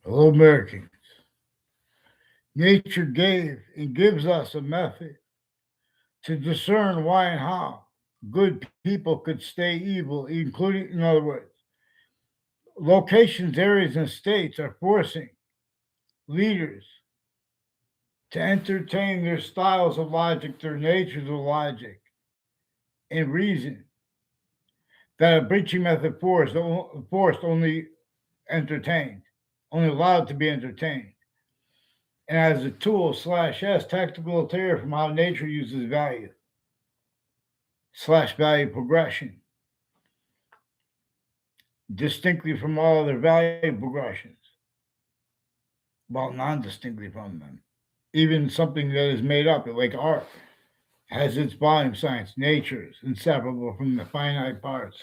Hello, Americans. Nature gave and gives us a method to discern why and how good people could stay evil, including, in other words, locations, areas, and states are forcing leaders to entertain their styles of logic, their natures of logic and reason that a breaching method forced only entertained, only allowed to be entertained, and as a tool slash S tactical terror from how nature uses value slash value progression, distinctly from all other value progressions, while non-distinctly from them. Even something that is made up, like art, has its volume science, nature is inseparable from the finite parts,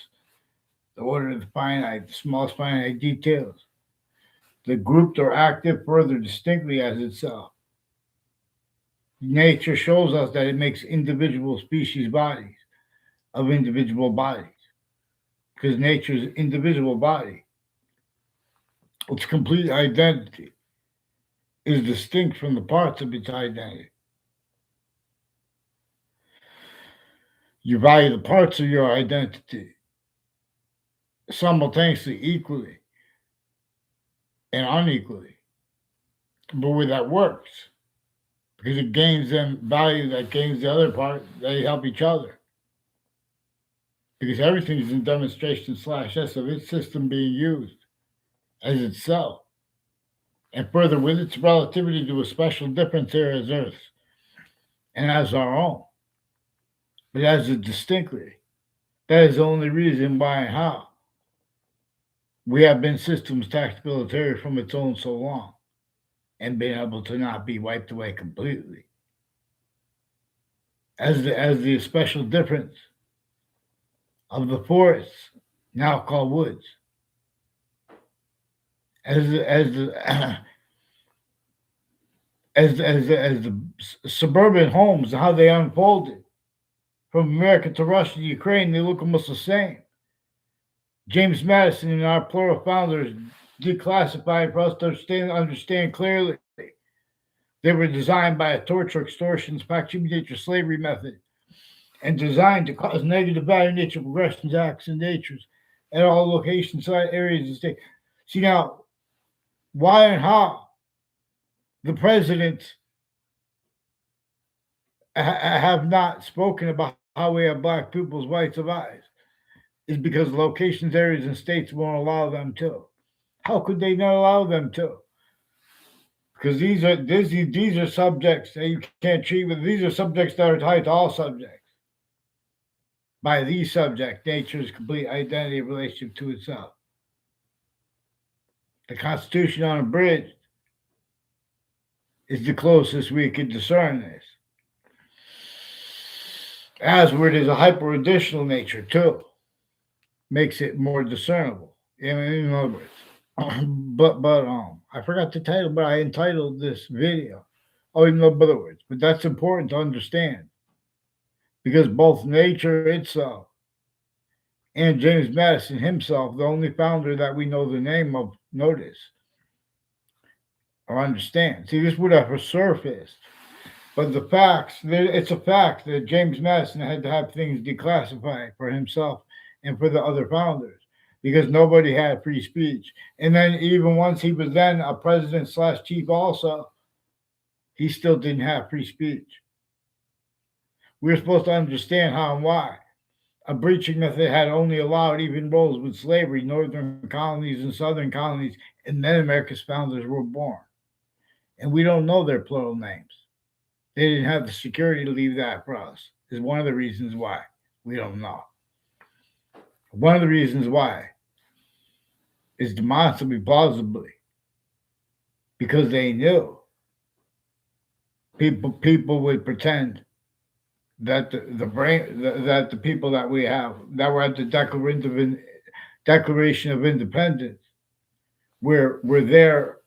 the order of the finite, the smallest finite details, the grouped or active further distinctly as itself. Nature shows us that it makes individual species bodies of individual bodies, because nature's indivisible body, its complete identity, is distinct from the parts of its identity. You value the parts of your identity simultaneously, equally, and unequally. But where that works, because it gains them value that gains the other part, they help each other. Because everything is in demonstration slash S of its system being used as itself. And further, with its relativity to a special difference here as Earth and as our own, but as it distinctly. That is the only reason why and how we have been systems tactical military from its own so long and been able to not be wiped away completely. As the special difference of the forests, now called woods, as the as the suburban homes, how they unfolded from America to Russia to Ukraine, they look almost the same. James Madison and our plural founders declassified for us to understand clearly. They were designed by a torture, extortion, factory nature slavery method, and designed to cause negative value nature progressions, acts, and natures at all locations, areas, and states. See now, why and how the presidents have not spoken about how we have black pupils, whites of eyes, is because locations, areas, and states won't allow them to. How could they not allow them to? Because these are subjects that you can't treat with. These are subjects that are tied to all subjects. By these subjects, nature's complete identity and relationship to itself. The Constitution on a bridge is the closest we could discern this. As word is a hyper additional nature too, makes it more discernible. In other words, I forgot the title, but I entitled this video. Oh, in other words, but that's important to understand because both nature itself and James Madison himself, the only founder that we know the name of, notice or understand. See, this would have surfaced, but the facts, it's a fact that James Madison had to have things declassified for himself and for the other founders because nobody had free speech. And then even once he was then a president slash chief also, he still didn't have free speech. We were supposed to understand how and why. A breaching method had only allowed even roles with slavery, northern colonies and southern colonies, and then America's founders were born. And we don't know their plural names. They didn't have the security to leave that for us, is one of the reasons why we don't know. One of the reasons why is demonstrably plausibly because they knew people would pretend that the brain that the people that we have that were at the Declaration of Independence were there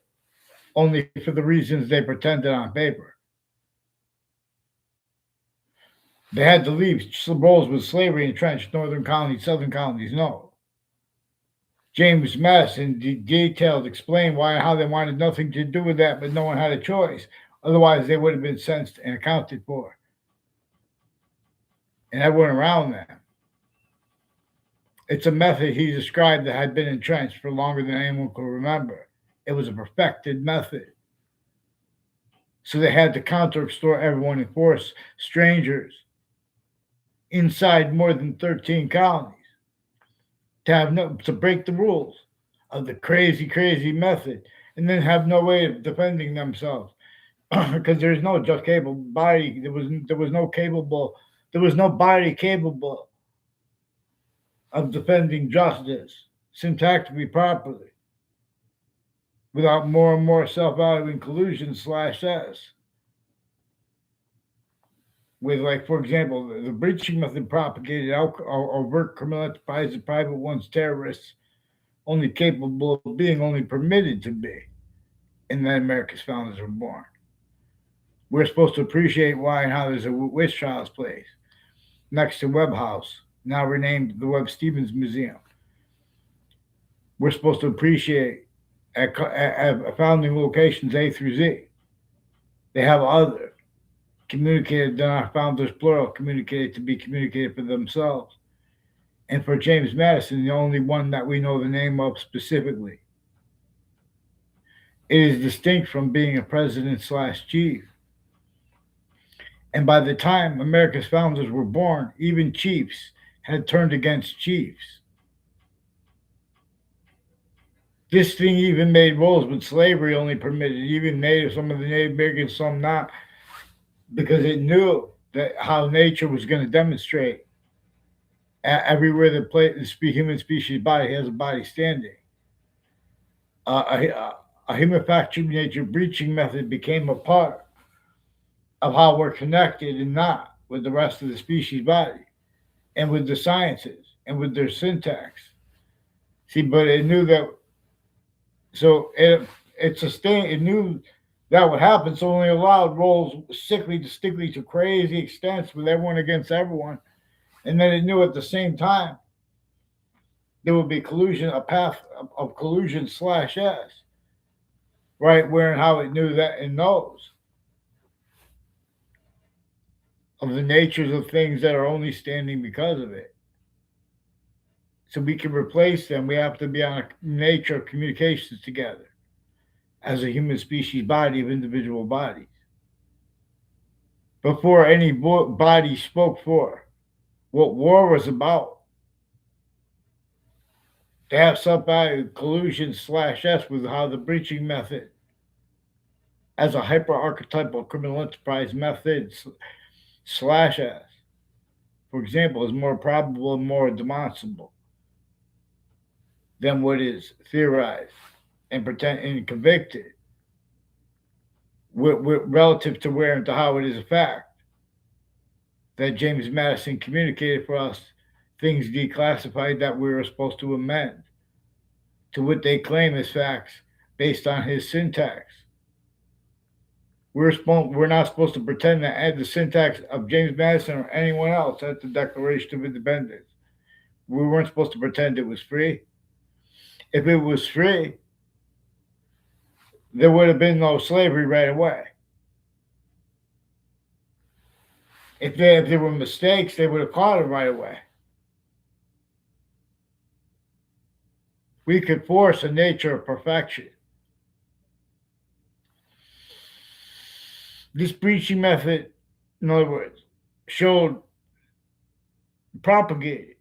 only for the reasons they pretended on paper. They had to leave roles with slavery entrenched northern colonies, southern colonies. No, James Madison detailed explained why and how they wanted nothing to do with that, but no one had a choice. Otherwise, they would have been censored and accounted for, and everyone around them. It's a method he described that had been entrenched for longer than anyone could remember. It was a perfected method. So they had to counter extort everyone and force strangers inside more than 13 colonies to break the rules of the crazy method and then have no way of defending themselves because there's no just capable body. There was no body capable of defending justice syntactically properly without more and more self-valuing collusion slash s. With, like, for example, the breaching method propagated overt criminal enterprise and private ones terrorists only capable of being, only permitted to be, and then America's founders were born. We're supposed to appreciate why and how there's a witch trials place next to Webb House, now renamed the Webb Stevens Museum. We're supposed to appreciate at founding locations A through Z. They have other communicated than our founders, plural, communicated to be communicated for themselves. And for James Madison, the only one that we know the name of specifically. It is distinct from being a president slash chief. And by the time America's founders were born, even chiefs had turned against chiefs. This thing even made roles with slavery only permitted, even native, some of the Native Americans, some not, because it knew that how nature was going to demonstrate everywhere the human species body has a body standing. A human factory nature breaching method became a part of how we're connected and not with the rest of the species body and with the sciences and with their syntax. See, but it knew that, so it sustained, it knew that would happen, so only allowed roles sickly, distinctly to crazy extents with everyone against everyone. And then it knew at the same time there would be collusion, a path of collusion slash S, right? Where and how it knew that and knows of the natures of things that are only standing because of it. So we can replace them. We have to be on a nature of communications together as a human species body of individual bodies. Before any body spoke for what war was about, to have some collusion slash S with how the breaching method as a hyper archetypal criminal enterprise method slash S, for example, is more probable and more demonstrable than what is theorized and pretend and convicted relative to where and to how it is a fact that James Madison communicated for us things declassified that we were supposed to amend to what they claim as facts based on his syntax. We're not supposed to pretend to add the syntax of James Madison or anyone else at the Declaration of Independence. We weren't supposed to pretend it was free. If it was free, there would have been no slavery right away. If there were mistakes, they would have caught it right away. We could force a nature of perfection. This breaching method, in other words, showed, propagated,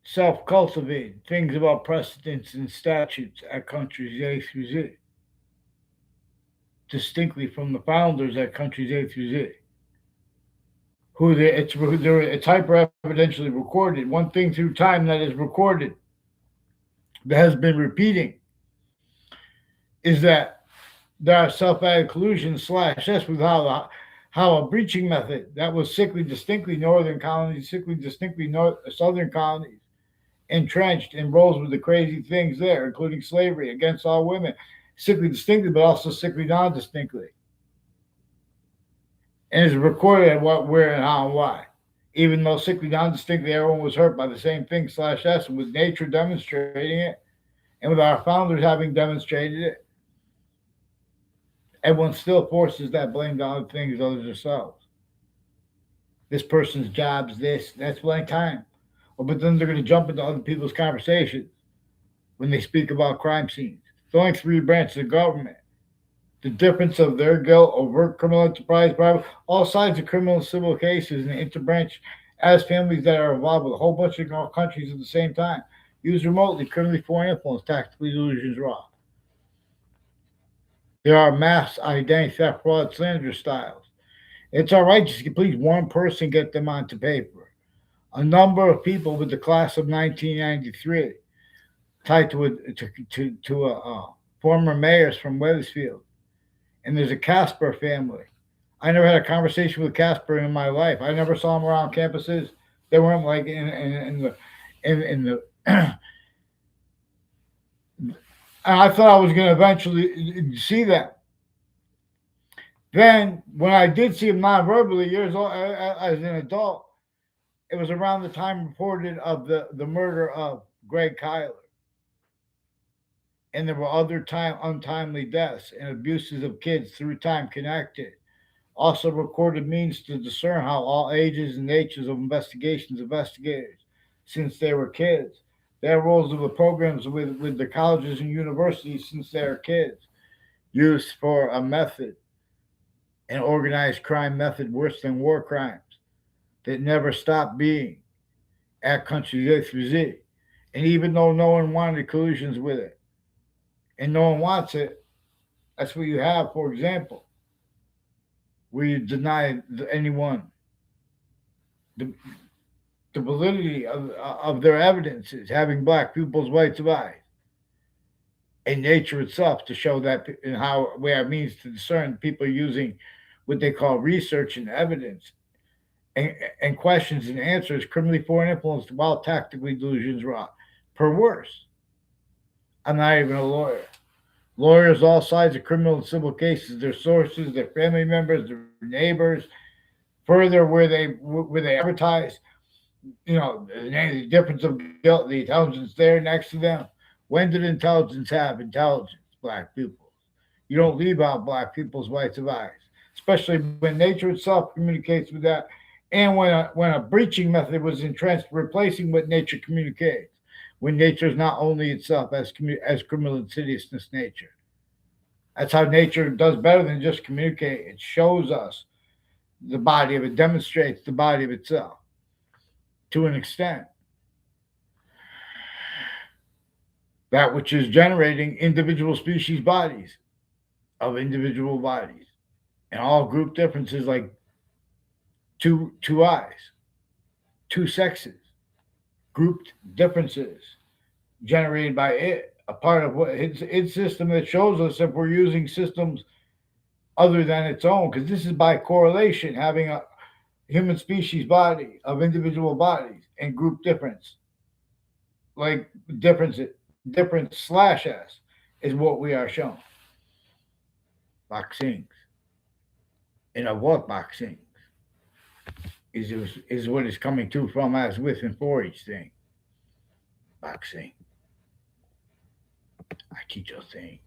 self-cultivated things about precedents and statutes at countries A through Z, distinctly from the founders at countries A through Z. It's hyper evidentially recorded. One thing through time that is recorded, that has been repeating, is that there are self-added collusion slash S with how a breaching method that was sickly distinctly northern colonies, sickly distinctly southern colonies, entrenched in roles with the crazy things there, including slavery against all women, sickly distinctly, but also sickly non-distinctly. And it's recorded at what, where, and how, and why. Even though sickly non-distinctly everyone was hurt by the same thing slash S, with nature demonstrating it, And with our founders having demonstrated it, everyone still forces that blame on other things other than themselves. This person's job's this, that's blank time. But then they're going to jump into other people's conversations when they speak about crime scenes. There's only three branches of government. The difference of their guilt, overt criminal enterprise, bribery, all sides of criminal and civil cases, and interbranch as families that are involved with a whole bunch of countries at the same time. Used remotely, criminally foreign influence, tactically delusions raw. There are mass identity theft, fraud, slander styles. It's all right just to please one person get them onto paper. A number of people with the class of 1993 tied to former mayors from Wethersfield. And there's a Casper family. I never had a conversation with Casper in my life. I never saw them around campuses. They weren't like in the. And I thought I was going to eventually see them. Then, when I did see them non-verbally years old, as an adult, it was around the time reported of the murder of Greg Kyler. And there were other untimely deaths and abuses of kids through time connected. Also recorded means to discern how all ages and natures of investigators, since they were kids. Their roles of the programs with the colleges and universities since they were kids. Used for a method, an organized crime method worse than war crimes that never stopped being at countries A through Z. And even though no one wanted collusions with it, and no one wants it, that's what you have, for example, where you deny anyone the, the validity of their evidences, having black people's rights of eyes, and nature itself to show that and how where it means to discern people using what they call research and evidence and, and questions and answers criminally foreign influenced while tactically delusions wrought. Per worse. I'm not even a lawyer. Lawyers, all sides of criminal and civil cases, their sources, their family members, their neighbors, further where they advertise, the difference of guilt, the intelligence there next to them. When did intelligence have intelligence, black people? You don't leave out black people's rights of eyes, especially when nature itself communicates with that, and when a breaching method was entrenched, replacing what nature communicates. When nature is not only itself as criminal insidiousness nature. That's how nature does better than just communicate. It shows us the body of it, demonstrates the body of itself to an extent. That which is generating individual species bodies of individual bodies and all group differences like two eyes, two sexes, grouped differences generated by it, a part of what its system that shows us if we're using systems other than its own, because this is by correlation having a human species body of individual bodies and group difference, like difference slash s is what we are shown. Vaccines. And of what vaccines is what is coming to from as with and for each thing. Vaccine. I teach a thing.